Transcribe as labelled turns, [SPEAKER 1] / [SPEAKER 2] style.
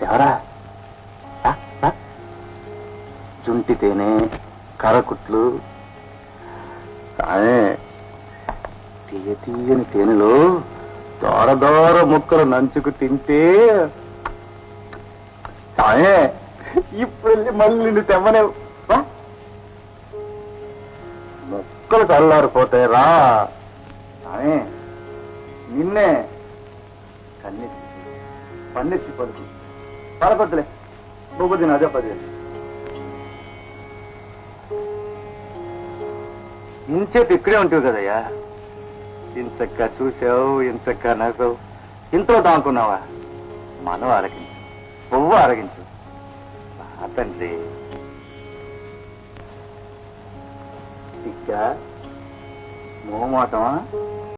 [SPEAKER 1] ఎవరా? జుంటి తేనె, కరకుట్లు, తీయ తీయని తేనెలో దోర దోర ముక్కలు నంచుకు తింటే ఇప్పుడు వెళ్ళి మళ్ళీ నిన్ను తెమ్మనేవు. ముక్కలు చల్లారిపోతాయి రా. నిన్నే కన్నెత్తి పన్నెత్తి పలుకు పరపద్దులే బొబ్బుది అదే పది ఇంచేపు ఇక్కడే ఉంటావు కదయ్యా. ఇంతక్క చూసావు, ఇంతక్క నవ్వావు, ఇంతలో దానుకున్నావా? మనం ఆరగించు, పువ్వు ఆరగించు. తండ్రి ఇక్క మోమాటమా?